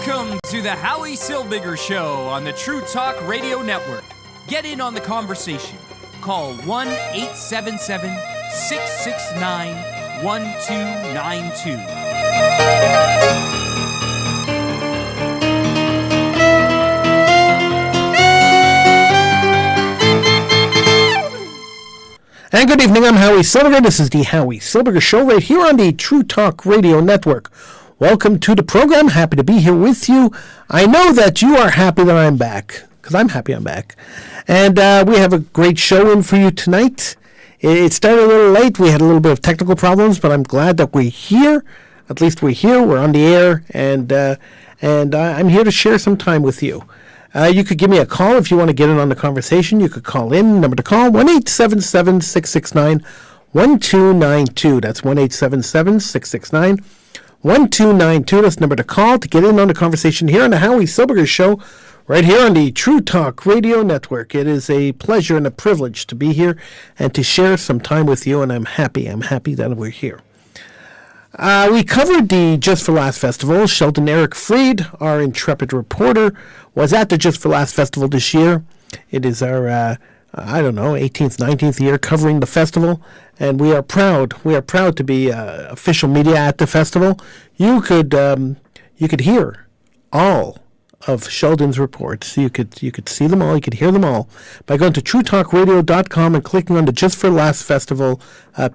Welcome to the Howie Silbiger Show on the True Talk Radio Network. Get in on the conversation. Call 1-877-669-1292. And good evening, I'm Howie Silbiger. This is the Howie Silbiger Show right here on the True Talk Radio Network. Welcome to the program. Happy to be here with you. I know that you are happy that I'm back, because I'm happy I'm back. And we have a great show in for you tonight. It started a little late. We had a little bit of technical problems, but I'm glad that we're here. At least we're here. We're on the air, and I'm here to share some time with you. You could give me a call if you want to get in on the conversation. You could call in. Number to call, 1-877-669-1292. That's 1-877-669-1292. That's the number to call to get in on the conversation here on the Howie Silbiger Show, right here on the True Talk Radio Network. It is a pleasure and a privilege to be here and to share some time with you, and I'm happy that we're here. We covered the Just for Last Festival. Sheldon Eric Freed, our intrepid reporter, was at the Just for Last Festival this year. It is our, 18th, 19th year covering the festival, and we are proud. We are proud to be official media at the festival. You could hear all of Sheldon's reports. You could see them all. You could hear them all by going to TrueTalkRadio.com and clicking on the Just for Last Festival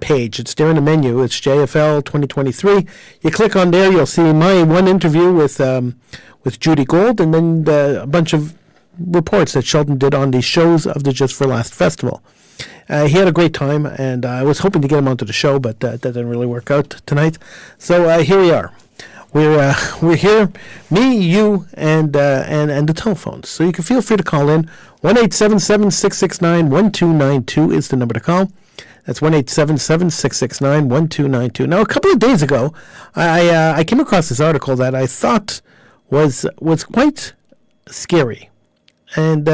page. It's there in the menu. It's JFL 2023. You click on there, you'll see my one interview with Judy Gold, and then a bunch of reports that Sheldon did on the shows of the Just for Last Festival. He had a great time, and I was hoping to get him onto the show, but that didn't really work out tonight. So here we are. We're here, me, you, and the telephones. So you can feel free to call in. 1-877-669-1292 is the number to call. That's 1-877-669-1292. Now, a couple of days ago, I came across this article that I thought was quite scary, and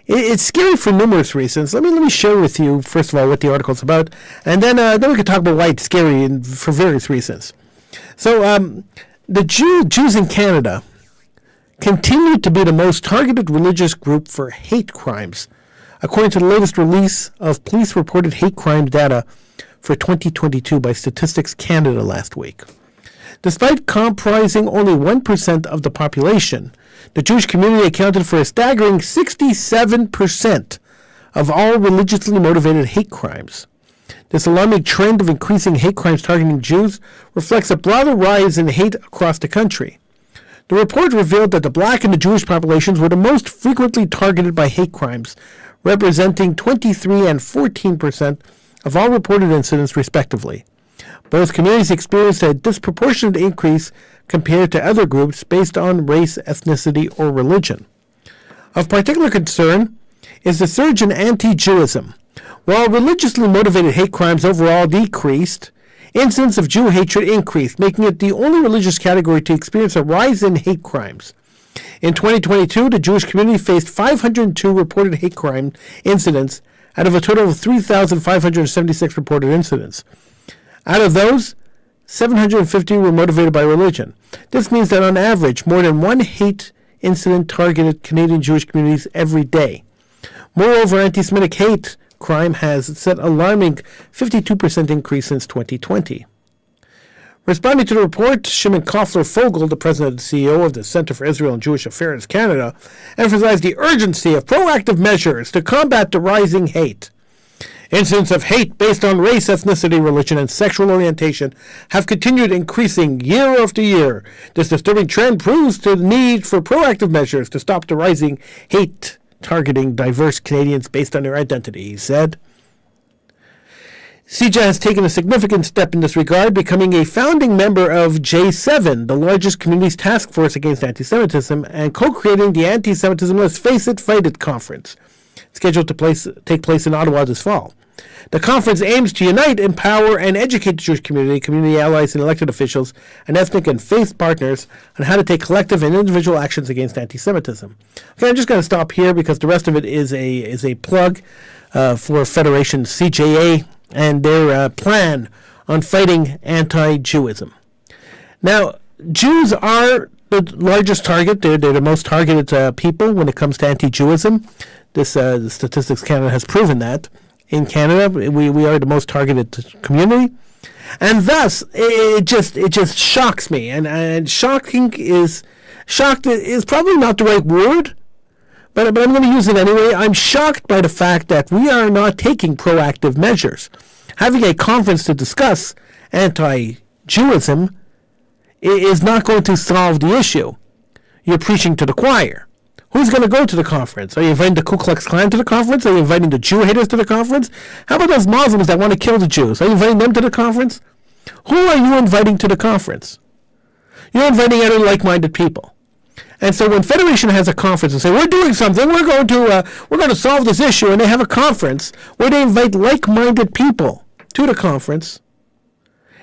it's scary for numerous reasons. Let me share with you first of all what the article's about, and then we can talk about why it's scary and for various reasons. So. The Jews in Canada continue to be the most targeted religious group for hate crimes, according to the latest release of police-reported hate crime data for 2022 by Statistics Canada last week. Despite comprising only 1% of the population, the Jewish community accounted for a staggering 67% of all religiously motivated hate crimes. This alarming trend of increasing hate crimes targeting Jews reflects a broader rise in hate across the country. The report revealed that the black and the Jewish populations were the most frequently targeted by hate crimes, representing 23 and 14% of all reported incidents, respectively. Both communities experienced a disproportionate increase compared to other groups based on race, ethnicity, or religion. Of particular concern is the surge in anti-Jewism. While religiously motivated hate crimes overall decreased, incidents of Jew hatred increased, making it the only religious category to experience a rise in hate crimes. In 2022, the Jewish community faced 502 reported hate crime incidents out of a total of 3,576 reported incidents. Out of those, 750 were motivated by religion. This means that on average, more than one hate incident targeted Canadian Jewish communities every day. Moreover, anti-Semitic hate crime has set alarming 52% increase since 2020. Responding to the report, Shimon Koffler-Fogel, the president and CEO of the Center for Israel and Jewish Affairs Canada, emphasized the urgency of proactive measures to combat the rising hate. Incidents of hate based on race, ethnicity, religion, and sexual orientation have continued increasing year after year. This disturbing trend proves the need for proactive measures to stop the rising hate targeting diverse Canadians based on their identity, he said. CJA has taken a significant step in this regard, becoming a founding member of J7, the largest community's task force against anti-Semitism, and co-creating the Anti-Semitism Let's Face It, Fight It conference, scheduled to take place in Ottawa this fall. The conference aims to unite, empower, and educate the Jewish community, community allies, and elected officials, and ethnic and faith partners on how to take collective and individual actions against anti-Semitism. Okay, I'm just going to stop here because the rest of it is a plug for Federation CJA and their plan on fighting anti-Jewism. Now, Jews are the largest target. They're the most targeted people when it comes to anti-Jewism. This Statistics Canada has proven that. In Canada, we are the most targeted community. And thus, it just shocks me. And shocked is probably not the right word, but I'm going to use it anyway. I'm shocked by the fact that we are not taking proactive measures. Having a conference to discuss anti-Jewism is not going to solve the issue. You're preaching to the choir. Who's going to go to the conference? Are you inviting the Ku Klux Klan to the conference? Are you inviting the Jew haters to the conference? How about those Muslims that want to kill the Jews? Are you inviting them to the conference? Who are you inviting to the conference? You're inviting other like-minded people. And so when Federation has a conference and say, we're doing something, we're going to solve this issue, and they have a conference where they invite like-minded people to the conference,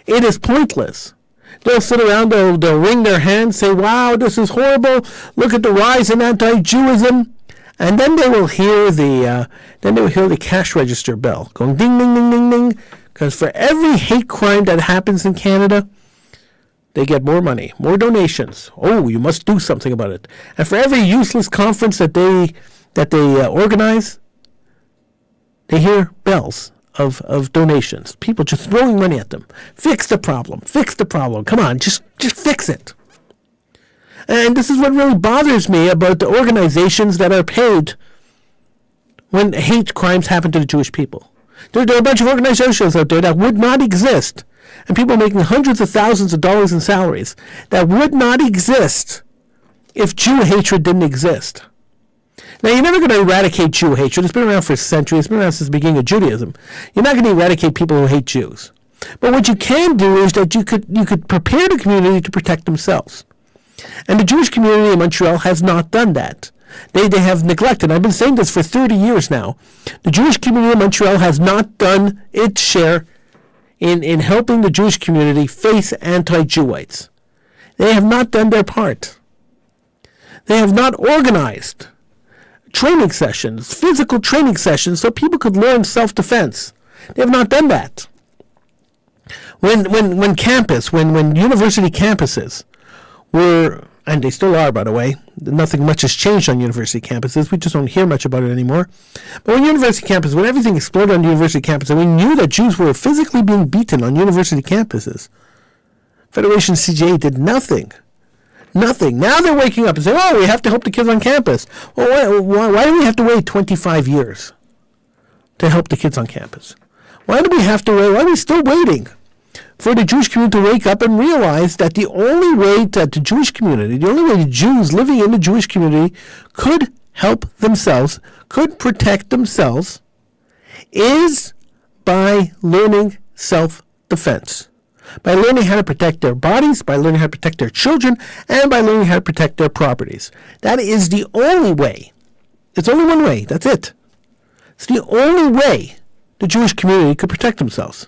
it is pointless. They'll sit around, they'll wring their hands, say, wow, this is horrible, look at the rise in anti-Jewism, and then they will hear the cash register bell going ding, ding, ding, ding, ding, because for every hate crime that happens in Canada, they get more money, more donations. Oh, you must do something about it. And for every useless conference that they organize, they hear bells of donations. People just throwing money at them. Fix the problem. Fix the problem. Come on, just fix it. And this is what really bothers me about the organizations that are paid when hate crimes happen to the Jewish people. There are a bunch of organizations out there that would not exist, and people making hundreds of thousands of dollars in salaries that would not exist if Jew hatred didn't exist. Now, you're never going to eradicate Jew hatred. It's been around for centuries. It's been around since the beginning of Judaism. You're not going to eradicate people who hate Jews. But what you can do is that you could prepare the community to protect themselves. And the Jewish community in Montreal has not done that. They have neglected. I've been saying this for 30 years now. The Jewish community in Montreal has not done its share in helping the Jewish community face anti-Jewites. They have not done their part. They have not organized training sessions, physical training sessions, so people could learn self-defense. They have not done that. When university campuses were, and they still are, by the way, nothing much has changed on university campuses. We just don't hear much about it anymore. But when everything exploded on university campuses, and we knew that Jews were physically being beaten on university campuses, Federation CJA did nothing. Nothing. Now they're waking up and saying, oh, we have to help the kids on campus. Well, why do we have to wait 25 years to help the kids on campus? Why do we have to wait? Why are we still waiting for the Jewish community to wake up and realize that the only way that the Jewish community, the only way the Jews living in the Jewish community could help themselves, could protect themselves, is by learning self-defense. By learning how to protect their bodies, by learning how to protect their children, and by learning how to protect their properties. That is the only way. It's only one way. That's it. It's the only way the Jewish community could protect themselves.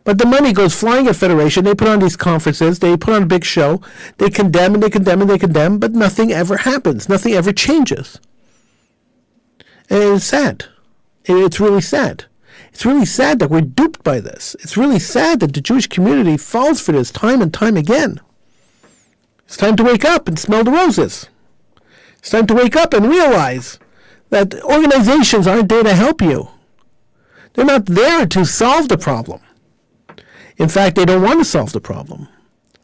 But the money goes flying at Federation. They put on these conferences. They put on a big show. They condemn and they condemn and they condemn, but nothing ever happens. Nothing ever changes. And it's sad. It's really sad. It's really sad that we're duped by this. It's really sad that the Jewish community falls for this time and time again. It's time to wake up and smell the roses. It's time to wake up and realize that organizations aren't there to help you. They're not there to solve the problem. In fact, they don't want to solve the problem.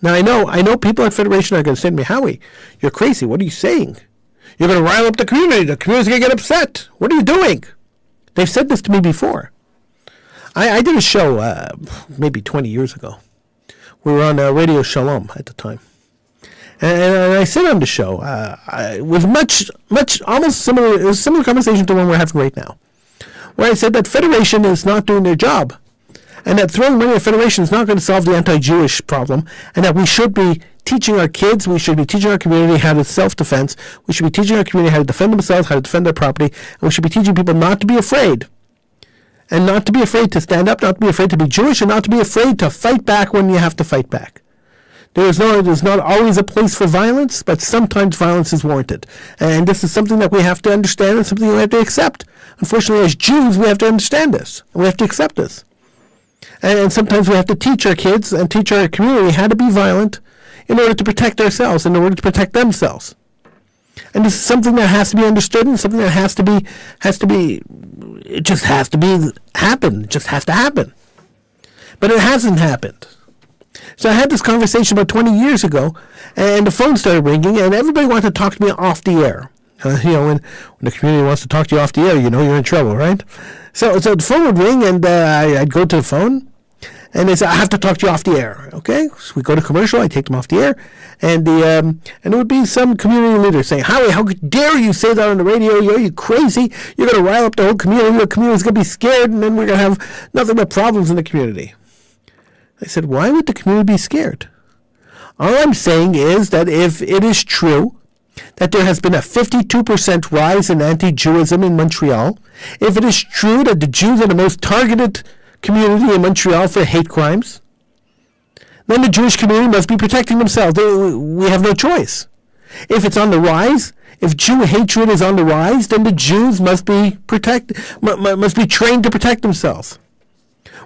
Now, I know people at Federation are going to say to me, Howie, you're crazy. What are you saying? You're going to rile up the community. The community's going to get upset. What are you doing? They've said this to me before. I did a show maybe 20 years ago. We were on Radio Shalom at the time. And I said on the show, with almost similar, it was a similar conversation to the one we're having right now, where I said that Federation is not doing their job, and that throwing money at Federation is not going to solve the anti-Jewish problem, and that we should be teaching our kids, we should be teaching our community how to self-defense, we should be teaching our community how to defend themselves, how to defend their property, and we should be teaching people not to be afraid. And not to be afraid to stand up, not to be afraid to be Jewish, and not to be afraid to fight back when you have to fight back. There's not always a place for violence, but sometimes violence is warranted. And this is something that we have to understand and something we have to accept. Unfortunately, as Jews, we have to understand this, and we have to accept this. And sometimes we have to teach our kids and teach our community how to be violent in order to protect ourselves, in order to protect themselves. And this is something that has to be understood, and something that it just has to happen. It just has to happen. But it hasn't happened. So I had this conversation about 20 years ago, and the phone started ringing, and everybody wanted to talk to me off the air. When the community wants to talk to you off the air, you're in trouble, right? So the phone would ring, and I'd go to the phone, and they say, I have to talk to you off the air. Okay, so we go to commercial, I take them off the air, and it would be some community leader saying, Howie, how dare you say that on the radio? Are you crazy? You're going to rile up the whole community. The community's going to be scared, and then we're going to have nothing but problems in the community. I said, why would the community be scared? All I'm saying is that if it is true that there has been a 52% rise in anti-Jewism in Montreal, if it is true that the Jews are the most targeted community in Montreal for hate crimes, then the Jewish community must be protecting themselves. We have no choice. If it's on the rise, if Jew hatred is on the rise, then the Jews must be trained to protect themselves.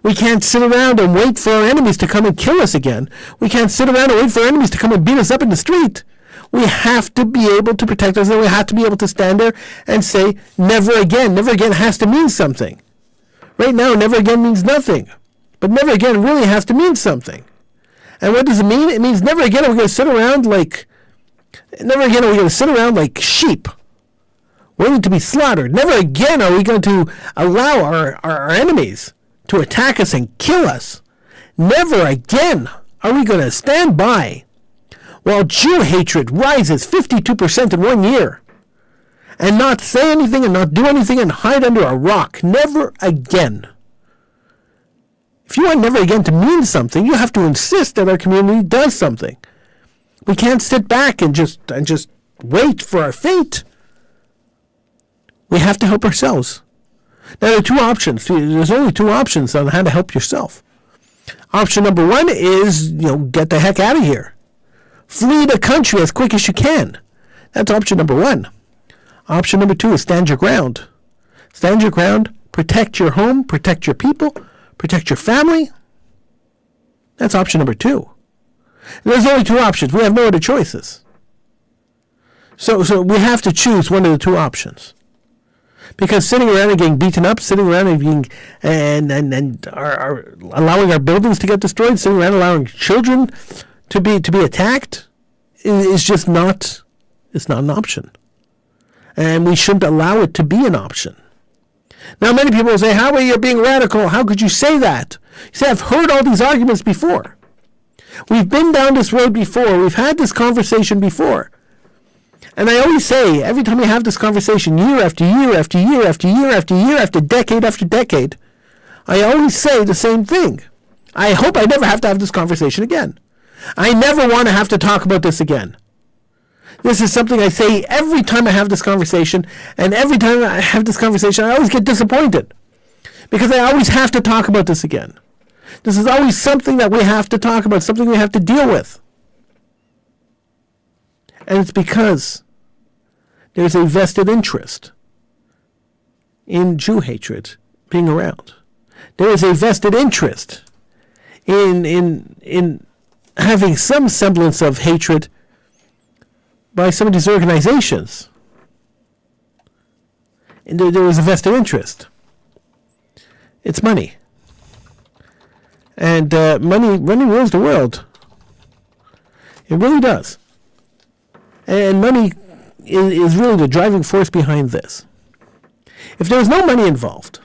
We can't sit around and wait for our enemies to come and kill us again. We can't sit around and wait for our enemies to come and beat us up in the street. We have to be able to protect ourselves. We have to be able to stand there and say, never again. Never again has to mean something. Right now, never again means nothing. But never again really has to mean something. And what does it mean? It means never again are we going to sit around like sheep, waiting to be slaughtered. Never again are we going to allow our enemies to attack us and kill us. Never again are we going to stand by while Jew hatred rises 52% in 1 year and not say anything and not do anything and hide under a rock. Never again. If you want never again to mean something, you have to insist that our community does something. We can't sit back and just wait for our fate. We have to help ourselves. Now, there are two options. There's only two options on how to help yourself. Option number one is, get the heck out of here. Flee the country as quick as you can. That's option number one. Option number two is stand your ground. Stand your ground, protect your home, protect your people, protect your family. That's option number two. And there's only two options. We have no other choices. So we have to choose one of the two options. Because sitting around and getting beaten up, sitting around and being allowing our buildings to get destroyed, sitting around allowing children to be attacked is just not an option. And we shouldn't allow it to be an option. Now, many people will say, Howie, you're being radical. How could you say that? You say, I've heard all these arguments before. We've been down this road before. We've had this conversation before. And I always say, every time we have this conversation, year after year after year after year after year after decade, I always say the same thing. I hope I never have to have this conversation again. I never want to have to talk about this again. This is something I say every time I have this conversation, and every time I have this conversation, I always get disappointed because I always have to talk about this again. This is always something that we have to talk about, something we have to deal with. And it's because there's a vested interest in Jew hatred being around. There is a vested interest in having some semblance of hatred by some of these organizations. And there is a vested interest. It's money. And money rules the world. It really does. And money is really the driving force behind this. If there was no money involved,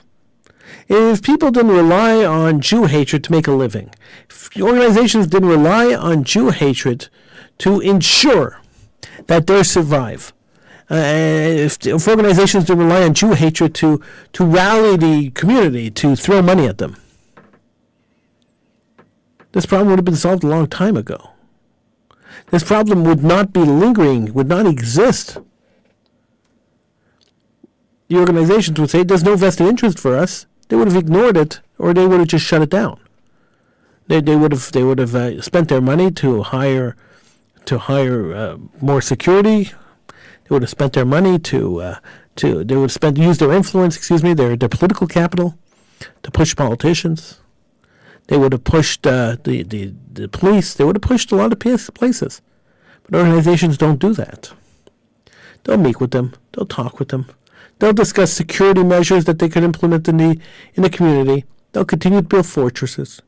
if people didn't rely on Jew hatred to make a living, if organizations didn't rely on Jew hatred to ensure that they survive, if organizations didn't rely on Jew hatred to rally the community, to throw money at them, this problem would have been solved a long time ago. This problem would not be lingering, would not exist. The organizations would say, there's no vested interest for us. They would have ignored it, or they would have just shut it down. They would have spent their money to hire more security. They would have spent their money use their influence, their political capital to push politicians. They would have pushed the police. They would have pushed a lot of places. But organizations don't do that. They'll meet with them. They'll talk with them. They'll discuss security measures that they could implement in the community. They'll continue to build fortresses.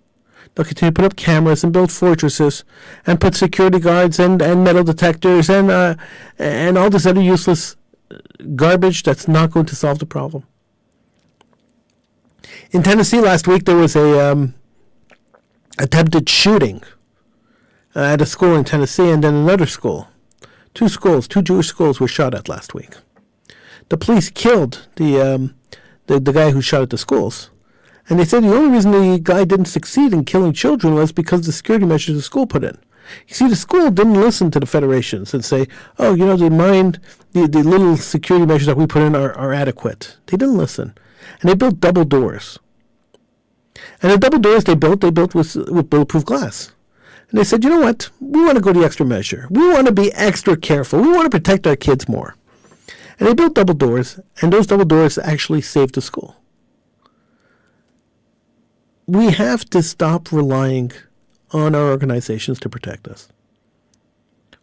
They'll continue to put up cameras and build fortresses and put security guards and metal detectors and all this other useless garbage that's not going to solve the problem. In Tennessee last week, there was a attempted shooting at a school in Tennessee and then another school. Two Jewish schools were shot at last week. The police killed the guy who shot at the schools. And they said the only reason the guy didn't succeed in killing children was because of the security measures the school put in. You see, the school didn't listen to the federations and say, oh, the little security measures that we put in are adequate. They didn't listen. And they built double doors. And the double doors they built with bulletproof glass. And they said, you know what? We want to go the extra measure. We want to be extra careful. We want to protect our kids more. And they built double doors, and those double doors actually saved the school. We have to stop relying on our organizations to protect us.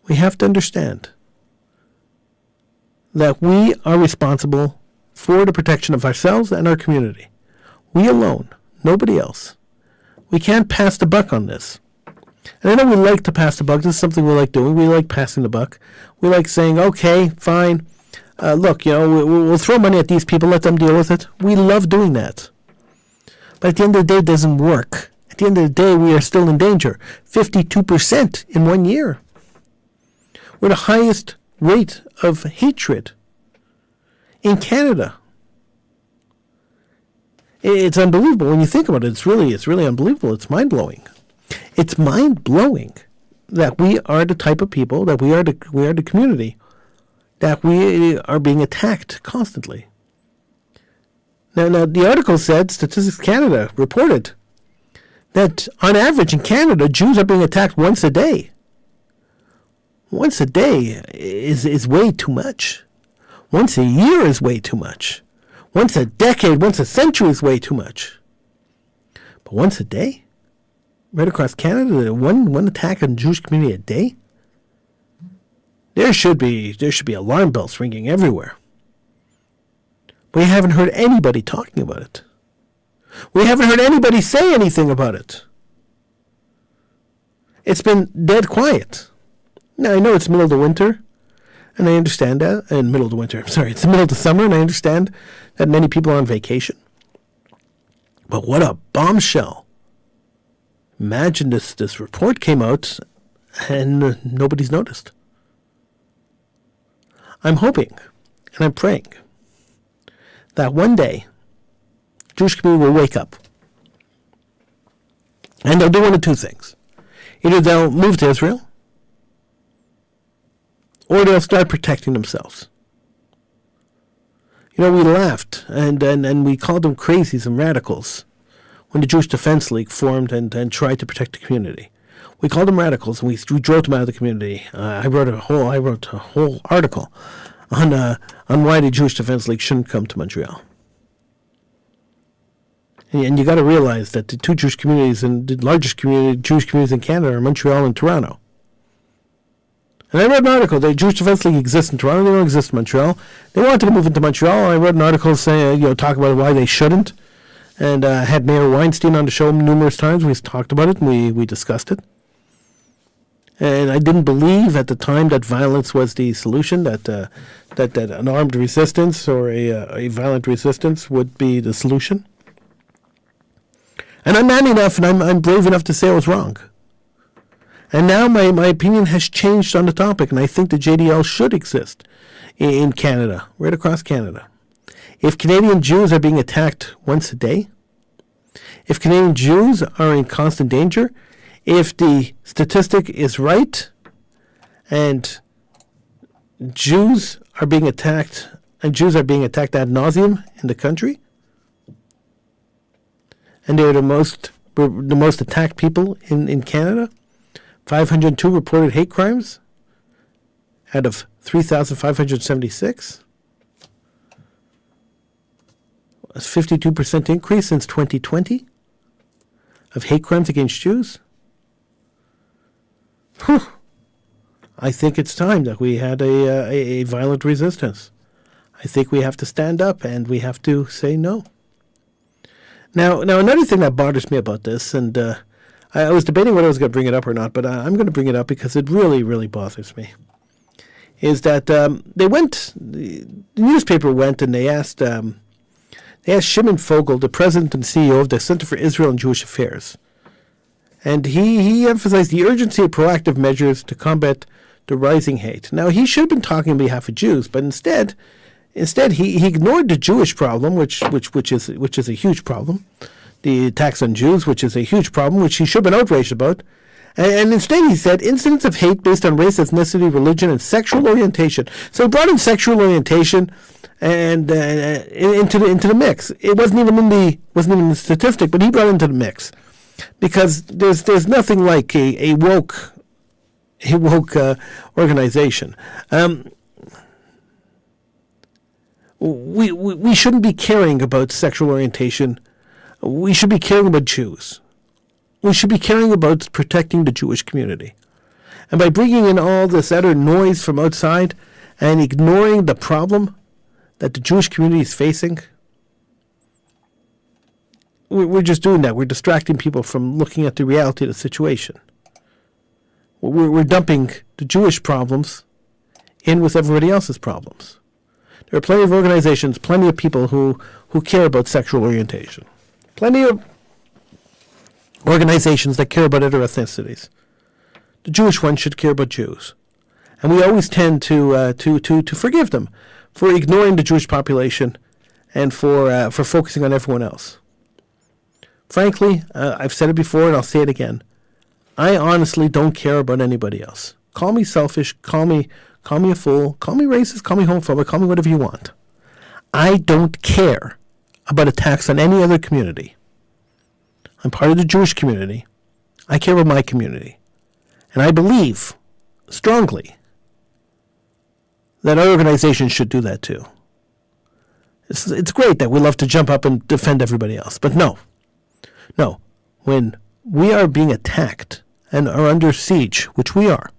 We have to understand that we are responsible for the protection of ourselves and our community. We alone, nobody else. We can't pass the buck on this. And I know we like to pass the buck. This is something we like doing. We like passing the buck. We like saying, okay, fine. Look, we'll throw money at these people, let them deal with it. We love doing that. But at the end of the day, it doesn't work. At the end of the day, we are still in danger. 52% in 1 year. We're the highest rate of hatred in Canada. It's unbelievable when you think about it. It's really unbelievable. It's mind-blowing. It's mind-blowing that we are the type of people, that we are the community, that we are being attacked constantly. Now, the article said, Statistics Canada reported that on average in Canada, Jews are being attacked once a day. Once a day is way too much. Once a year is way too much. Once a decade, once a century is way too much. But once a day? Right across Canada, one attack on the Jewish community a day? There should be alarm bells ringing everywhere. We haven't heard anybody talking about it. We haven't heard anybody say anything about it. It's been dead quiet. Now, I know it's middle of the winter, and I understand that. It's the middle of the summer, and I understand that many people are on vacation. But what a bombshell. Imagine this report came out, and nobody's noticed. I'm hoping, and I'm praying, that one day, Jewish community will wake up. And they'll do one of two things. Either they'll move to Israel, or they'll start protecting themselves. We laughed and we called them crazies and radicals when the Jewish Defense League formed and tried to protect the community. We called them radicals and we drove them out of the community. I wrote a whole article on why the Jewish Defense League shouldn't come to Montreal. And you got to realize that the two Jewish communities and the largest Jewish communities in Canada are Montreal and Toronto. And I read an article. The Jewish Defense League exists in Toronto. They don't exist in Montreal. They wanted to move into Montreal. I read an article saying, talk about why they shouldn't. And had Mayor Weinstein on the show numerous times. We talked about it and we discussed it. And I didn't believe at the time that violence was the solution, that an armed resistance or a violent resistance would be the solution. And I'm man enough and I'm brave enough to say I was wrong. And now my opinion has changed on the topic, and I think the JDL should exist in Canada, right across Canada. If Canadian Jews are being attacked once a day, if Canadian Jews are in constant danger, if the statistic is right, and Jews are being attacked, ad nauseum in the country, and they're the most attacked people in Canada, 502 reported hate crimes out of 3,576. A 52% increase since 2020. of hate crimes against Jews? Whew. I think it's time that we had a violent resistance. I think we have to stand up and we have to say no. Now another thing that bothers me about this, and I was debating whether I was going to bring it up or not, but I'm going to bring it up because it really, really bothers me, is that the newspaper went and they asked Shimon Fogel, the president and CEO of the Center for Israel and Jewish Affairs. And he emphasized the urgency of proactive measures to combat the rising hate. Now, he should have been talking on behalf of Jews, but instead he ignored the Jewish problem, which is a huge problem, the attacks on Jews, which is a huge problem, which he should have been outraged about. And instead he said incidents of hate based on race, ethnicity, religion, and sexual orientation. So he brought in sexual orientation and into the mix. It wasn't even in the statistic, but he brought it into the mix because there's nothing like a woke organization. We shouldn't be caring about sexual orientation. We should be caring about Jews. We should be caring about protecting the Jewish community. And by bringing in all this other noise from outside and ignoring the problem that the Jewish community is facing, we're just doing that. We're distracting people from looking at the reality of the situation. We're dumping the Jewish problems in with everybody else's problems. There are plenty of organizations, plenty of people who care about sexual orientation. Plenty of organizations that care about other ethnicities. The Jewish ones should care about Jews. And we always tend to forgive them for ignoring the Jewish population and for focusing on everyone else. Frankly, I've said it before and I'll say it again. I honestly don't care about anybody else. Call me selfish, call me a fool, call me racist, call me homophobic, call me whatever you want. I don't care about attacks on any other community. I'm part of the Jewish community. I care about my community. And I believe strongly that our organization should do that too. It's great that we love to jump up and defend everybody else. But no. When we are being attacked and are under siege, which we are,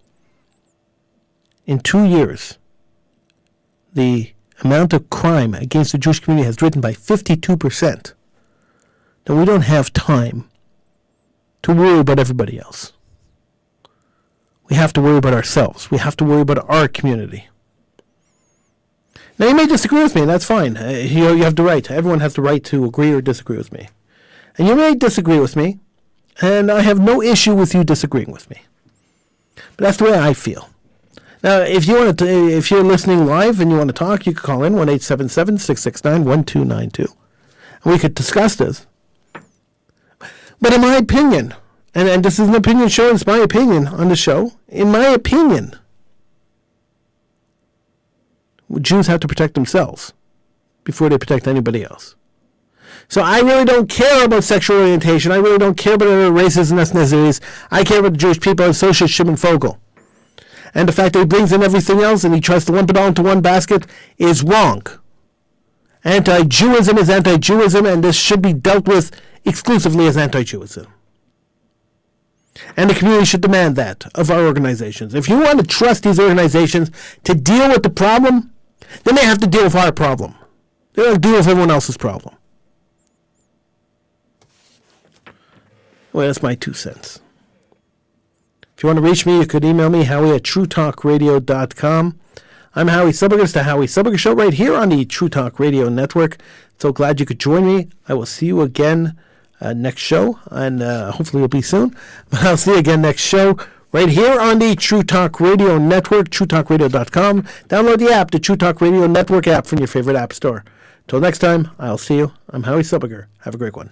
in 2 years, the amount of crime against the Jewish community has risen by 52%. Then we don't have time to worry about everybody else. We have to worry about ourselves. We have to worry about our community. Now, you may disagree with me, and that's fine. You have the right. Everyone has the right to agree or disagree with me. And you may disagree with me, and I have no issue with you disagreeing with me. But that's the way I feel. Now, if you're listening live and you want to talk, you can call in 1-877-669-1292. And we could discuss this. But in my opinion, and this is an opinion show, it's my opinion on the show, in my opinion, Jews have to protect themselves before they protect anybody else. So I really don't care about sexual orientation. I really don't care about other races and ethnicities. I care about the Jewish people, and so should Shimon Fogel. And the fact that he brings in everything else and he tries to lump it all into one basket is wrong. Anti-Jewism is anti-Jewism, and this should be dealt with exclusively as anti-Jewism. And the community should demand that of our organizations. If you want to trust these organizations to deal with the problem, then they have to deal with our problem. They don't deal with everyone else's problem. Well, that's my 2 cents. If you want to reach me, you could email me, howie@truetalkradio.com. I'm Howie Silbiger. It's the Howie Silbiger Show right here on the True Talk Radio Network. So glad you could join me. I will see you again next show, and hopefully it'll be soon. But I'll see you again next show right here on the True Talk Radio Network, truetalkradio.com. Download the app, the True Talk Radio Network app from your favorite app store. Till next time, I'll see you. I'm Howie Silbiger. Have a great one.